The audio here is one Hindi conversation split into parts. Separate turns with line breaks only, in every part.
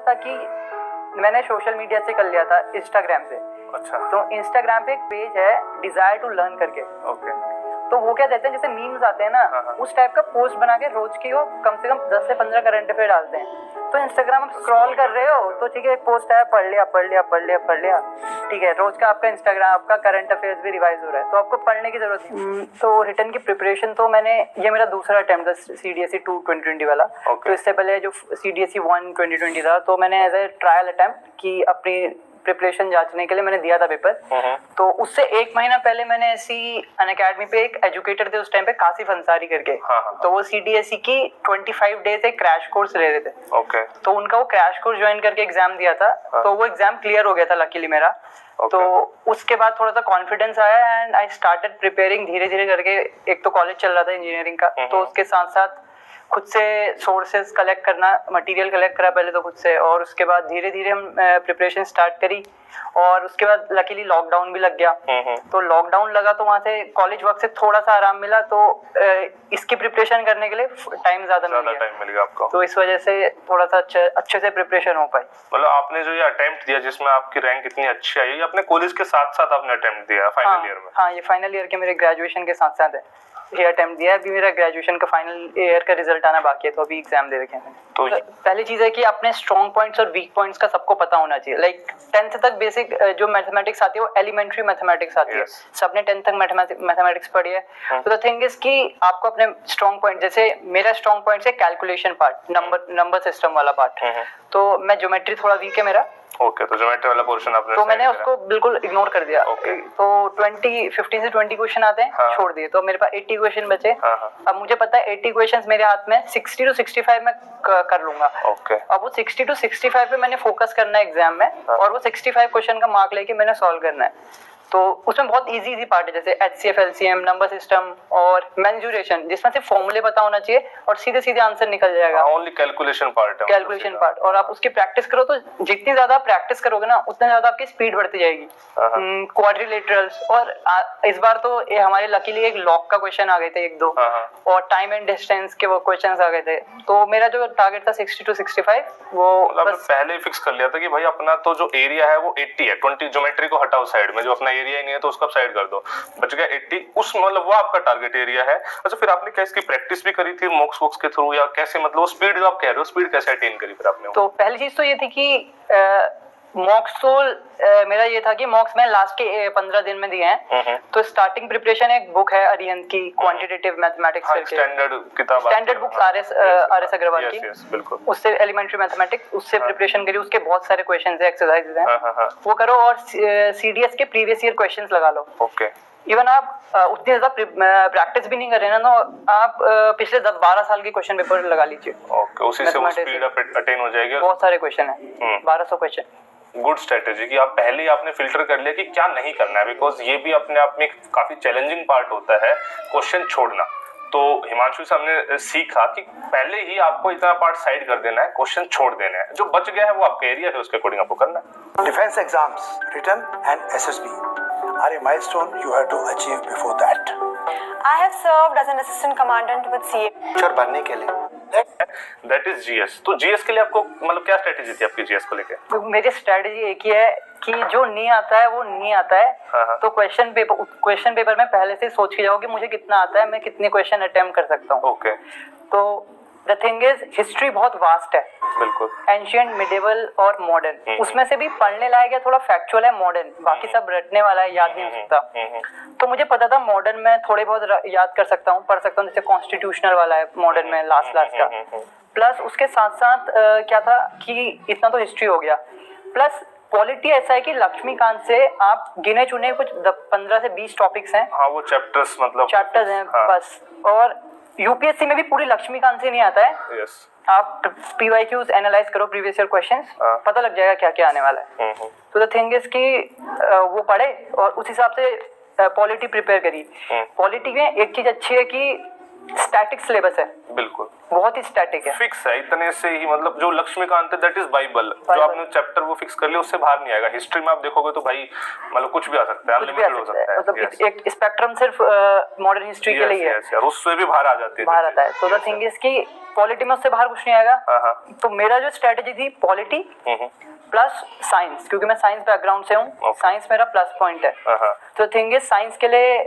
था कि मैंने सोशल मीडिया से कर लिया था, इंस्टाग्राम से।
अच्छा।
तो इंस्टाग्राम पे एक पेज है डिजायर टू लर्न करके।
ओके।
तो वो क्या देते हैं, जैसे मीम्स आते हैं ना, उस टाइप का पोस्ट बना के रोज की वो कम से कम 10 से 15 करंट अफेयर डालते हैं। तो इंस्टाग्राम आप स्क्रॉल कर रहे हो तो ठीक है, एक पोस्ट आया, पढ़ लिया, ठीक है, रोज का आपका इंस्टाग्राम, आपका करंट अफेयर्स भी रिवाइज हो रहा है, तो आपको पढ़ने की जरूरत नहीं। तो रिटर्न की प्रिपरेशन तो ये मेरा दूसरा अटेम्प्ट था, CDSE 2 2020 वाला। तो इससे पहले जो CDSE 1 2020 था, तो मैंने एज ए ट्रायल अटेम्प्ट की अपनी प्रिपरेशन जांचने के लिए मैंने दिया था पेपर। तो उससे 1 महीना पहले मैंने ऐसी अनअकैडमी पे एक एजुकेटर थे उस टाइम पे, कासिफ अंसारी करके। तो वो CDSE की 25 डेज एक क्रैश कोर्स ले रहे थे।
ओके।
तो उनका वो क्रैश कोर्स ज्वाइन करके एग्जाम दिया था। तो वो एग्जाम क्लियर हो गया था लकीली मेरा। तो उसके बाद थोड़ा सा कॉन्फिडेंस आया एंड आई स्टार्टेड प्रिपेयरिंग धीरे धीरे करके। एक तो कॉलेज चल रहा था इंजीनियरिंग का, तो उसके साथ साथ खुद से सोर्सेज कलेक्ट करना, मटेरियल कलेक्ट करा पहले तो खुद से, और उसके बाद धीरे धीरे हम प्रिपरेशन स्टार्ट करी। और उसके बाद लकीली लॉकडाउन भी लग गया। तो लॉकडाउन लगा तो वहाँ से कॉलेज वर्क से थोड़ा सा आराम मिला, तो इसकी प्रिपरेशन करने के लिए टाइम ज्यादा मिल गया आपको। तो इस वजह से थोड़ा सा अच्छे से प्रिपरेशन हो पाई।
मतलब आपने जो ये अटेम्प्ट दिया जिसमें आपकी रैंक इतनी अच्छी आई, अपने कॉलेज के साथ साथ आपने अटेम्प्ट दिया फाइनल ईयर में?
हाँ, ये फाइनल ईयर के मेरे ग्रेजुएशन के साथ साथ है, ये अटेम्प्ट दिया है। अभी मेरा ग्रेजुएशन का फाइनल ईयर का रिजल्ट आना बाकी है, तो अभी एग्जाम दे रखे हैं। तो पहली चीज है कि अपने स्ट्रॉन्ग पॉइंट्स और वीक पॉइंट्स का सबको पता होना चाहिए। लाइक 10th तक बेसिक जो मैथमेटिक्स आती है वो एलिमेंट्री मैथमेटिक्स आती है। सबने 10th तक मैथमेटिक्स पढ़ी है। तो द थिंग इज कि आपको अपने स्ट्रॉन्ग पॉइंट, जैसे मेरा स्ट्रॉन्ग पॉइंट है कैलकुलेशन पार्ट, नंबर सिस्टम वाला पार्ट। तो मैं ज्योमेट्री थोड़ा वीक है मेरा।
ओके। तो ज्योमेट्री वाला पोर्शन आपने
तो मैंने उसको बिल्कुल इग्नोर कर दिया। तो 15 से 20 क्वेश्चन आते हैं, छोड़ दिए। तो मेरे पास 80 क्वेश्चन बचे। अब मुझे पता है 80 क्वेश्चंस मेरे हाथ में 60 to 65 में कर लूंगा। अब वो 60 to 65 पे मैंने फोकस करना है एग्जाम में, और वो 65 क्वेश्चन का मार्क लेके मैंने सॉल्व करना है। तो उसमें बहुत इजी पार्ट है, जैसे HCF LCM, नंबर सिस्टम और मेंसुरेशन, जिसमें से फॉर्मूले पता होना चाहिए और सीधे सीधे आंसर निकल जाएगा।
ओनली कैलकुलेशन पार्ट है।
Calculation part. और आप उसकी प्रैक्टिस करो, तो जितनी ज्यादा प्रैक्टिस करोगे ना, उतनी ज्यादा आपकी स्पीड बढ़ती जाएगी। क्वाड्रिलेटरल्स, और इस बार तो ये हमारे लकीली एक लॉग का क्वेश्चन आ गए थे 1-2, और टाइम एंड डिस्टेंस के वो क्वेश्चंस आ गए थे। तो मेरा जो टारगेट था 60 to 65, वो
बस पहले ही फिक्स कर लिया था कि भाई अपना तो जो एरिया है वो 80 है। 20 ज्योमेट्री को हटाओ साइड में, जो अपना एरिया ही नहीं है तो उसका साइड कर दो, बच गया 80। उस मतलब वो आपका टारगेट एरिया है। अच्छा, फिर आपने क्या इसकी प्रैक्टिस भी करी थी मॉक्स वॉक्स के थ्रू, या कैसे, मतलब वो स्पीड जो आप कह रहे हो, स्पीड कैसे अटेन करी फिर आपने?
तो पहली चीज तो ये थी कि मॉक्स तो मेरा ये था कि मॉक्स में लास्ट के 15 दिन में दिए हैं। तो स्टार्टिंग प्रिपरेशन एक बुक है अरिहंत की, क्वांटिटेटिव मैथमेटिक्स करके,
स्टैंडर्ड किताब,
स्टैंडर्ड बुक RS अग्रवाल की।
बिल्कुल।
उससे एलिमेंट्री मैथमेटिक्स, उससे प्रिपरेशन करी। उसके बहुत सारे क्वेश्चंस है, एक्सरसाइजेस हैं, वो करो। और CDS के प्रीवियस ईयर क्वेश्चंस लगा लो।
ओके।
इवन आप उतनी ज्यादा प्रैक्टिस भी नहीं कर रहे ना, तो आप पिछले 10-12 साल के क्वेश्चन पेपर लगा लीजिए।
ओके, उसी से वो स्पीड अटेन हो जाएगी।
बहुत सारे क्वेश्चन है, 1200 क्वेश्चन।
गुड स्ट्रेटेजी कि आप पहले ही आपने फिल्टर कर लिया कि क्या नहीं करना है, बिकॉज ये भी अपने आप में काफी चैलेंजिंग पार्ट होता है क्वेश्चन छोड़ना। तो हिमांशु से हमने सीखा कि पहले ही आपको इतना पार्ट साइड कर देना है, क्वेश्चन छोड़ देना है, जो बच गया है वो आपका एरिया है, उसके अकॉर्डिंग आपको करना है।
Defence exams, written and SSB are a milestone you have to achieve before that.
I have served as an assistant commandant with CA.
Teacher बनने के लिए
दैट इज GS। तो GS के लिए आपको मतलब क्या स्ट्रेटेजी थी आपकी GS को लेके?
तो मेरी स्ट्रेटेजी एक ही है कि जो नहीं आता है वो नहीं आता है। तो क्वेश्चन पेपर में पहले से सोच के जाओ कि मुझे कितना आता है, मैं कितने क्वेश्चन अटेम्प्ट कर सकता हूँ।
ओके।
तो द थिंग इज, हिस्ट्री बहुत वास्ट है।
बिल्कुल।
एंशिएंट, मिडिवल और मॉडर्न, उसमें से भी पढ़ने लायक है, थोड़ा फैक्चुअल है मॉडर्न, बाकी सब रटने वाला है, याद नहीं हो सकता। तो मुझे पता था मॉडर्न में थोड़े बहुत याद कर सकता हूँ, पढ़ सकता हूँ। जैसे कॉन्स्टिट्यूशनल वाला है मॉडर्न में, लास्ट का। प्लस उसके साथ साथ क्या था कि इतना तो हिस्ट्री हो गया, प्लस पॉलिटी ऐसा है कि लक्ष्मीकांत से आप गिने चुने कुछ 15 से 20 टॉपिक्स हैं।
हाँ, वो चैप्टर्स हैं।
बस। और UPSC में भी पूरी लक्ष्मीकांत से नहीं आता है।
यस।
आप PYQs एनालाइज करो, प्रीवियस ईयर क्वेश्चंस, पता लग जाएगा क्या क्या आने वाला है। तो द थिंग इज कि वो पढ़े और उस हिसाब से पॉलिटी प्रिपेयर करी। पॉलिटी में एक चीज अच्छी है कि स्टैटिक सिलेबस है,
बिल्कुल
बहुत ही स्टैटिक है,
फिक्स है इतने से ही, मतलब जो लक्ष्मीकांत है दैट इज बाइबल, जो आपने चैप्टर वो फिक्स कर लिया उससे बाहर नहीं आएगा। हिस्ट्री में आप देखोगे तो भाई मतलब कुछ भी आ सकता है,
कुछ भी आ
अनलिमिटेड हो
सकता है,
सकता है।
मतलब एक स्पेक्ट्रम सिर्फ मॉडर्न हिस्ट्री के लिए है,
और उससे भी बाहर आ जाती है,
बाहर आता है। तो द थिंग इज कि पॉलिटी में उससे बाहर कुछ नहीं आएगा।
हाँ।
तो मेरा जो स्ट्रेटेजी थी पॉलिटी प्लस साइंस, क्योंकि मैं साइंस बैकग्राउंड से हूँ, साइंस मेरा प्लस पॉइंट है। तो थिंग इज साइंस के लिए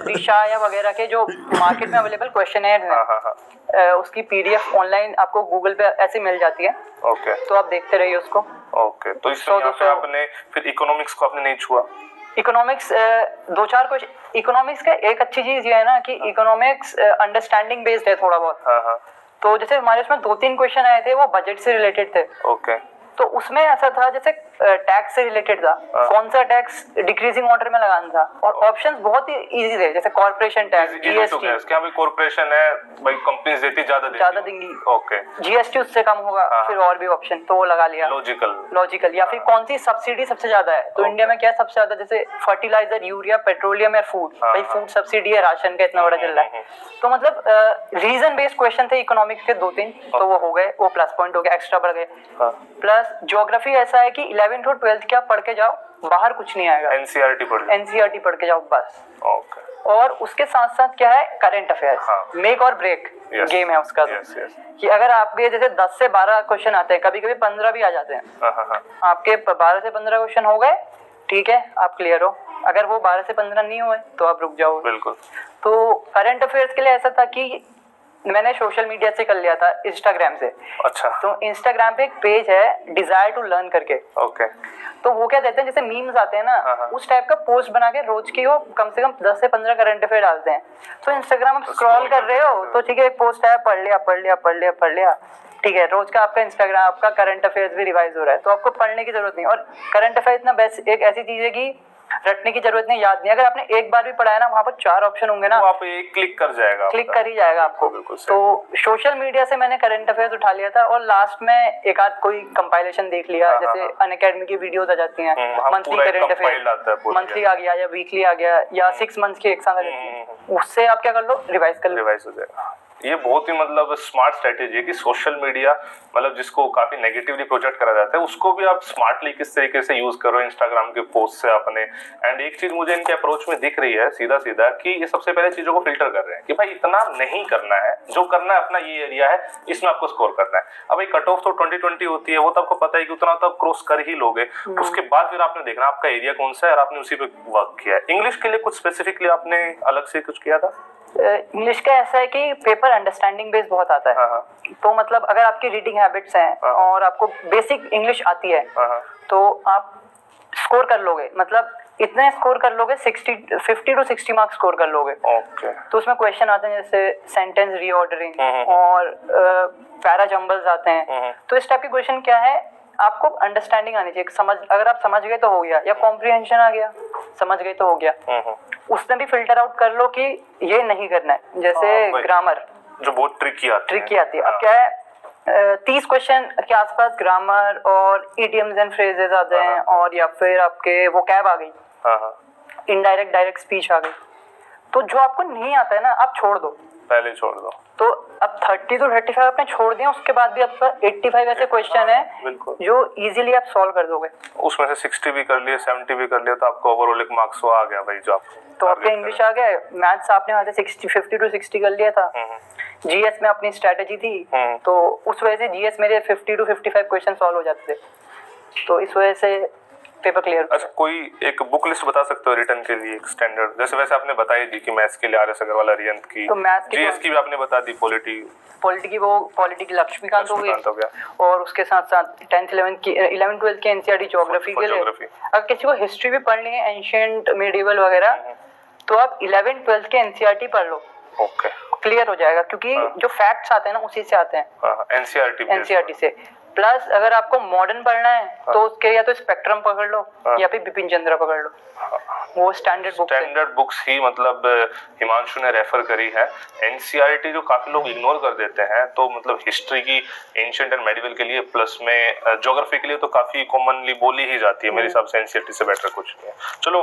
दिशा या वगैरह के जो मार्केट में अवेलेबल क्वेश्चनर हैं, उसकी पीडीएफ ऑनलाइन आपको गूगल पे ऐसे मिल जाती है।
ओके,
तो आप देखते रहिए उसको।
ओके, तो इससे यहाँ पे आपने फिर इकोनॉमिक्स को आपने नहीं छुआ?
Economics 2-4 question. इकोनॉमिक्स का एक अच्छी चीज ये है ना कि इकोनॉमिक्स अंडरस्टैंडिंग बेस्ड है थोड़ा बहुत। तो जैसे हमारे उसमें 2-3 क्वेश्चन आए थे वो बजट से रिलेटेड थे।
ओके,
तो उसमें ऐसा था जैसे टैक्स से रिलेटेड था, कौन सा टैक्स डिक्रीजिंग ऑर्डर में लगाना था, और ऑप्शंस बहुत ही इजी थे, जैसे कॉर्पोरेशन टैक्स, जीएसटी।
क्या भाई कॉर्पोरेशन है भाई, कंपनीज देती ज्यादा
देंगी,
ओके,
जीएसटी उससे कम होगा, फिर और भी ऑप्शन, तो वो लगा लिया। लॉजिकल या फिर कौन सी सब्सिडी सबसे ज्यादा है, तो इंडिया में क्या सबसे ज्यादा, जैसे फर्टिलाइजर, यूरिया, पेट्रोलियम या फूड, भाई फूड सब्सिडी है, राशन का इतना बड़ा चल रहा है। तो मतलब रीजन बेस्ड क्वेश्चन थे इकोनॉमिक्स के 2-3, तो वो हो गए, वो प्लस पॉइंट हो गया, एक्स्ट्रा बढ़ गए। प्लस ज्योग्राफी ऐसा है कि 11th और 12th क्या पढ़ के जाओ, बाहर कुछ नहीं आएगा,
एनसीईआरटी पढ़
के जाओ बस।
ओके,
और उसके साथ साथ क्या है, करंट अफेयर्स, मेक और ब्रेक गेम है उसका। कि अगर आपके जैसे 10 से 12 क्वेश्चन आते हैं, कभी कभी 15 भी आ जाते हैं, आपके 12 से 15 क्वेश्चन हो गए, ठीक है, आप क्लियर हो। अगर वो 12 से 15 नहीं हुए तो आप रुक जाओ।
बिल्कुल।
तो करंट अफेयर्स के लिए ऐसा था कि मैंने सोशल मीडिया से कर लिया था, इंस्टाग्राम से।
अच्छा।
तो इंस्टाग्राम पे एक पेज है डिजायर टू लर्न करके।
ओके।
तो वो क्या देते हैं, जैसे मीम्स आते हैं ना, उस टाइप का पोस्ट बना के रोज की वो कम से कम 10 से 15 करंट अफेयर डालते हैं। तो इंस्टाग्राम आप स्क्रॉल कर रहे हो तो ठीक है, एक पोस्ट है, पढ़ लिया, ठीक है, रोज का आपका इंस्टाग्राम, आपका करंट अफेयर्स भी रिवाइज हो रहा है, तो आपको पढ़ने की जरूरत नहीं। और करंट अफेयर इतना बेस्ट, एक ऐसी चीज है कि रटने की जरूरत नहीं, याद नहीं। अगर आपने एक बार भी पढ़ा है ना, वहाँ पर 4 ऑप्शन होंगे ना,
वो आप एक क्लिक कर जाएगा,
क्लिक कर ही जाएगा आपको। तो सोशल मीडिया से मैंने करंट अफेयर्स उठा लिया था, और लास्ट में एक आध कोई कंपाइलेशन देख लिया, जैसे अनअकैडमी की वीडियोस आ जाती हैं, मंथली करंट अफेयर, मंथली आ गया या वीकली आ गया या 6 मंथ्स की एग्जाम आ जाती है, उससे आप क्या कर लो, रिवाइज हो जाएगा।
ये बहुत ही मतलब स्मार्ट स्ट्रेटेजी है कि सोशल मीडिया, मतलब जिसको काफी नेगेटिवली प्रोजेक्ट करा जाता है, उसको भी आप स्मार्टली किस तरीके से यूज करो इंस्टाग्राम के पोस्ट से अपने। एंड एक चीज मुझे इनके अप्रोच में दिख रही है सीधा कि ये सबसे पहले चीजों को फिल्टर कर रहे हैं कि भाई इतना नहीं करना है, जो करना है अपना ये एरिया है, इसमें आपको स्कोर करना है। अब एक कट ऑफ तो 2020 होती है, वो तो आपको पता है कि उतना तो आप क्रॉस कर ही लोगे। उसके बाद फिर आपने देखना आपका एरिया कौन सा है और आपने उसी पे वर्क किया है। इंग्लिश के लिए कुछ स्पेसिफिकली आपने अलग से कुछ किया था?
इंग्लिश का ऐसा है कि पेपर अंडरस्टैंडिंग बेस्ड बहुत आता है। तो मतलब अगर आपकी रीडिंग हैबिट्स हैं और आपको बेसिक इंग्लिश आती है, तो आप स्कोर कर लोगे, मतलब इतने स्कोर कर लोगे, 50 to 60 मार्क्स स्कोर कर लोगे।
ओके।
तो उसमें क्वेश्चन आते हैं जैसे सेंटेंस रीऑर्डरिंग और पैरा जंबल्स आते हैं। तो इस टाइप के क्वेश्चन क्या है, आपको अंडरस्टैंडिंग आनी चाहिए, समझ, अगर आप समझ गए तो हो गया, या कॉम्प्रिहेंशन आ गया, समझ गए तो हो गया। उसमें भी फिल्टर आउट कर लो कि ये नहीं करना है, जैसे ग्रामर
जो बहुत ट्रिकी आती है।
अब क्या है, 30 क्वेश्चन के आसपास ग्रामर और इडियम्स एंड फ्रेजेस आते हैं, और या फिर आपके वोकैब आ गई, इनडायरेक्ट डायरेक्ट स्पीच आ गई। तो जो आपको नहीं आता है ना, आप छोड़ दो,
पहले छोड़ दो।
तो अब 30 to 35 आपने छोड़ दिया, उसके बाद भी आपका 85 ऐसे क्वेश्चन है जो इजीली आप सॉल्व कर दोगे।
उसमें से 60 भी कर लिए, 70 भी कर लिया, तो आपका ओवरऑल एक मार्क्स आ गया भाई जो आपको।
तो आपके इंग्लिश आ गए, मैथ्स आपने वहाँ से 50 to 60 कर लिया था। जीएस में अपनी स्ट्रेटेजी थी, तो उस वजह से जीएस मेरे 50 to 55 क्वेश्चन सॉल्व हो जाते थे, तो इस वजह से पेपर क्लियर।
अच्छा, कोई एक बुक लिस्ट बता सकते हो रिटर्न के लिए, एक स्टैंडर्ड, जैसे वैसे आपने बताई दी कि मैथ्स के लिए आर एस अग्रवाल अरिहंत की,
तो मैथ्स की
जीएस की भी आपने बता दी, पॉलिटी की
वो पॉलिटी की लक्ष्मीकांत हो गई, और उसके साथ साथ 10th 11th 12th की एनसीईआरटी ज्योग्राफी के लिए। अगर किसी को हिस्ट्री भी पढ़नी है, एंशिएंट मेडिवल वगैरह, तो आप 11th 12th के एनसीईआरटी पढ़ लो,
ओके,
क्लियर हो जाएगा, क्योंकि जो फैक्ट्स आते हैं ना उसी से आते हैं, एनसीईआरटी से। प्लस अगर आपको मॉडर्न पढ़ना है तो उसके या तो स्पेक्ट्रम पकड़ लो या फिर बिपिन चंद्रा पकड़ लो। वो स्टैंडर्ड
बुक्स ही मतलब हिमांशु ने रेफर करी है। एनसीईआरटी जो काफी लोग इग्नोर कर देते हैं, तो मतलब हिस्ट्री की एंशिएंट एंड मेडिवल के लिए, प्लस में ज्योग्राफी के लिए तो काफी कॉमनली बोली ही जाती है। मेरे हिसाब से एनसीईआरटी से बेटर कुछ नहीं है। चलो,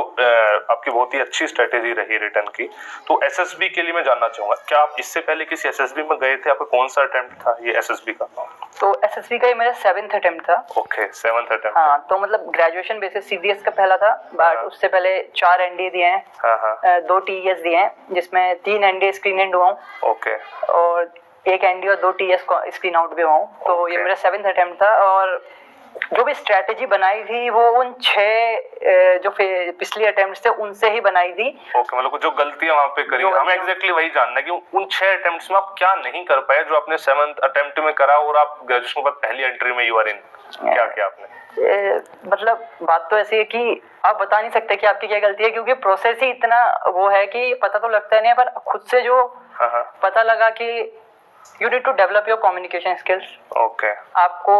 आपकी बहुत ही अच्छी स्ट्रेटेजी रही रिटर्न की। तो एसएसबी के लिए मैं जानना चाहूंगा, क्या आप इससे पहले किसी एसएसबी में गए थे? आपका कौन सा अटेम्प्ट था ये एसएसबी का?
तो एसएसबी का ये मेरा 7th अटेम्प्ट था।
Okay, 7th attempt.
हाँ, तो मतलब ग्रेजुएशन बेसिस सीडीएस का पहला था, बट उससे पहले 4 एनडीए दिए हैं, 2 टीएस दिए हैं, जिसमें 3 एनडीए स्क्रीन इन हुआ हूँ।
ओके।
और 1 एनडीए और 2 टीएस स्क्रीन आउट भी हुआ हूँ। तो ये मेरा 7th अटेम्प्ट था, और जो भी स्ट्रेटेजी बनाई थी वो उन 6 जो पिछले अटेम्प्ट्स थे उनसे ही बनाई थी।
ओके, मतलब जो गलतियां वहां पे करी, हमें एग्जैक्टली वही जानना है कि उन 6 अटेम्प्ट्स में आप क्या नहीं कर पाए जो आपने 7th अटेम्प्ट में करा, और आप ग्रेजुएशन के बाद पहली एंट्री में यू आर इन, क्या किया आपने?
मतलब बात तो ऐसी है कि आप बता नहीं सकते कि आपकी क्या गलती है, क्योंकि प्रोसेस ही इतना वो है कि पता तो लगता नहीं है, पर खुद से जो पता लगा कि you need to develop your communication skills.
Okay.
आपको